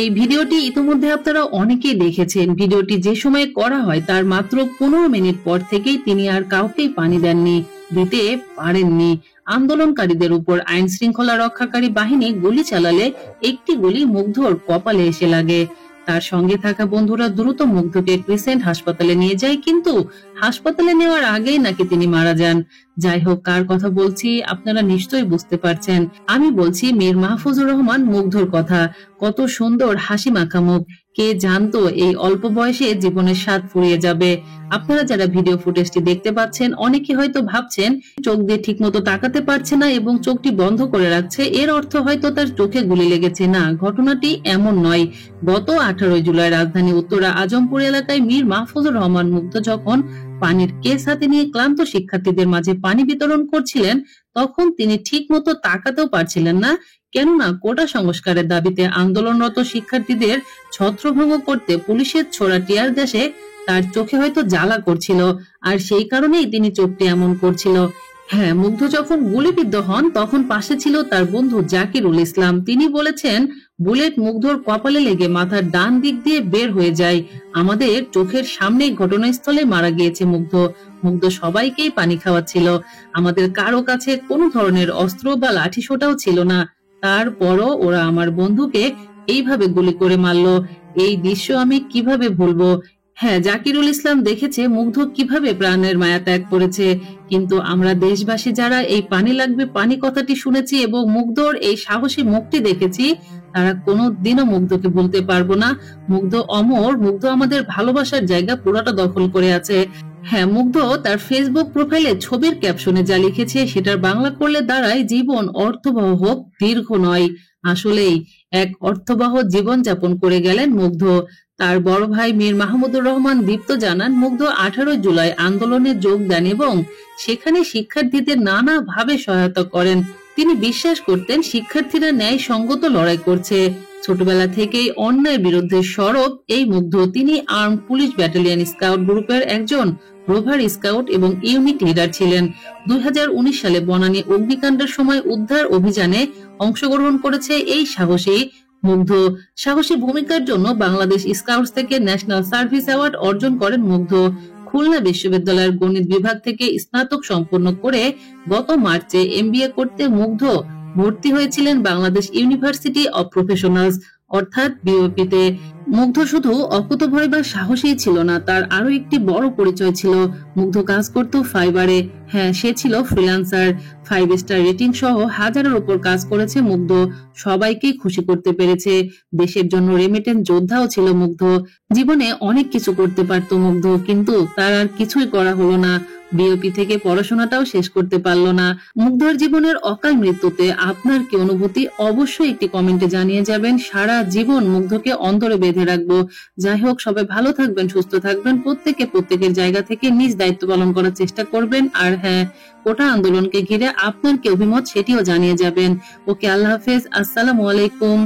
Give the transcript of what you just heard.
এই ভিডিওটি ইতিমধ্যে আপনারা অনেকেই দেখেছেন। ভিডিওটি যে সময় করা হয় তার মাত্র 15 মিনিট পর থেকেই তিনি আর কাউকেই পানি দেননি, দিতে পারেননি। আন্দোলনকারীদের উপর আইন শৃঙ্খলা রক্ষাকারী বাহিনী গুলি চালালে একটি গুলি মুগ্ধর কপালে এসে লাগে। তার সঙ্গে থাকা বন্ধুরা দ্রুত মুগ্ধকে ক্রিসেন্ট হাসপাতালে নিয়ে যায়, কিন্তু হাসপাতালে নেওয়ার আগেই নাকি তিনি মারা যান। যাই হোক, কার কথা বলছি আপনারা নিশ্চয়ই বুঝতে পারছেন। আমি বলছি মীর মাহফুজুর রহমান মুগ্ধর কথা। কত সুন্দর হাসি মাখা মুখ, কে জানতো এই অল্প বয়সে জীবনের স্বাদ ফুরিয়ে যাবে। আপনারা যারা ভিডিও ফুটেজটি দেখতে পাচ্ছেন, অনেকে হয়তো ভাবছেন চোখ দিয়ে ঠিক মতো তাকাতে পারছে না এবং চোখটি বন্ধ করে রাখছে, এর অর্থ হয়তো তার চোখে গুলি লেগেছে। না, ঘটনাটি এমন নয়। গত 18 জুলাই রাজধানী উত্তরা আজমপুর এলাকায় মীর মাহফুজুর রহমান মুগ্ধ যখন পানির কেস হাতে নিয়ে ক্লান্ত শিক্ষার্থীদের মাঝে পানি বিতরণ করছিলেন, তখন তিনি ঠিক মতো তাকাতেও পারছিলেন না। কেননা কোটা সংস্কারের দাবিতে আন্দোলনরত শিক্ষার্থীদের ছত্রভঙ্গ করতে পুলিশের ছোড়া টিয়ার গ্যাসে তার চোখে হয়তো জ্বালা করছিল, আর সেই কারণেই তিনি চোখটি এমন করছিল। হ্যাঁ, মুগ্ধ যখন গুলিবিদ্ধ হন তখন পাশে ছিল তার বন্ধু জাকিরুল ইসলাম। তিনি বলেছেন, বুলেট মুগ্ধর কপালে লেগে মাথার ডান দিক দিয়ে বের হয়ে যায়। আমাদের চোখের সামনে ঘটনাস্থলে মারা গিয়েছে মুগ্ধ। মুগ্ধ সবাইকেই পানি খাওয়াচ্ছিল। আমাদের কারো কাছে কোনো ধরনের অস্ত্র বা লাঠি সোঁটাও ছিল না। তারপরও ওরা আমার বন্ধুকে এইভাবে গুলি করে মারলো। এই দৃশ্য আমি কিভাবে ভুলবো। হ্যাঁ, জাকিরুল ইসলাম দেখেছে মুগ্ধ কিভাবে প্রাণের মায়া ত্যাগ করেছে, কিন্তু আমরা দেশবাসী যারা এই পানি লাগবে পানি কথাটি শুনেছি এবং মুগ্ধর এই সাহসী মুখটি দেখেছি, তারা কোনোদিনও মুগ্ধকে ভুলতে পারবো না। মুগ্ধ অমর, মুগ্ধ আমাদের ভালোবাসার জায়গা পুরোটা দখল করে আছে। হ্যাঁ, মুগ্ধ তার ফেসবুক প্রোফাইলে ছবির ক্যাপশনে যা লিখেছে সেটার বাংলা করলে দাঁড়ায়, জীবন অর্থবহ হোক, দীর্ঘ নয়। আসলেই এক অর্থবহ জীবন যাপন করে গেলেন মুগ্ধ। তার বড় ভাই মীর মাহমুদুর রহমান দীপ্ত জানান, মুগ্ধ 18 জুলাই আন্দোলনে যোগ দেন এবং সেখানে শিক্ষার্থীদের নানাভাবে সহায়তা করেন। তিনি বিশ্বাস করতেন শিক্ষার্থীরা ন্যায় সঙ্গত লড়াই করছে। ছোটবেলা থেকেই অন্যায়ের বিরুদ্ধে সরব এই মুগ্ধ। তিনি আর্মড পুলিশ ব্যাটালিয়ন স্কাউট গ্রুপের একজন রোভার স্কাউট এবং ইউনিট লিডার ছিলেন। 2019 সালে বনানী অগ্নিকাণ্ডের সময় উদ্ধার অভিযানে অংশগ্রহণ করেছে এই সাহসী মুগ্ধ। সাহসী ভূমিকার জন্য বাংলাদেশ স্কাউটস থেকে ন্যাশনাল সার্ভিস অ্যাওয়ার্ড অর্জন করেন মুগ্ধ। খুলনা বিশ্ববিদ্যালয়ের গণিত বিভাগ থেকে স্নাতক সম্পন্ন করে গত মার্চে এমবিএ করতে মুগ্ধ ভর্তি হয়েছিলেন বাংলাদেশ ইউনিভার্সিটি অব প্রফেশনালস অর্থাৎ বিওপিতে। মুগ্ধ শুধু অকুতভয় বা সাহসী ছিল না, তার আরো একটি বড় পরিচয় ছিল। মুগ্ধ কাজ করত ফাইবারে। হ্যাঁ, সে ছিল ফ্রিল্যান্সার। 5 স্টার রেটিং সহ হাজারের উপর কাজ করেছে মুগ্ধ। সবাইকে খুশি করতে পেরেছে। দেশের জন্য রেমিটেন্স যোদ্ধাও ছিল মুগ্ধ। জীবনে অনেক কিছু করতে পারত মুগ্ধ, কিন্তু তার আর কিছুই করা হলো না। বিওপি থেকে পড়াশোনাটাও শেষ করতে পারলো না। মুগ্ধর জীবনের অকাল মৃত্যুতে আপনার কি অনুভূতি অবশ্যই একটি কমেন্টে জানিয়ে যাবেন। সারা জীবন মুগ্ধকে অন্তরে বেঁধে রাখবো। যাই হোক, সবাই ভালো থাকবেন, সুস্থ থাকবেন। প্রত্যেকে প্রত্যেকের জায়গা থেকে নিজ দায়িত্ব পালন করার চেষ্টা করবেন। আর হ্যাঁ, কোটা আন্দোলনকে ঘিরে আপনার কি অভিমত সেটিও জানিয়ে যাবেন। ওকে, আল্লাহ হাফেজ, আসসালামু আলাইকুম।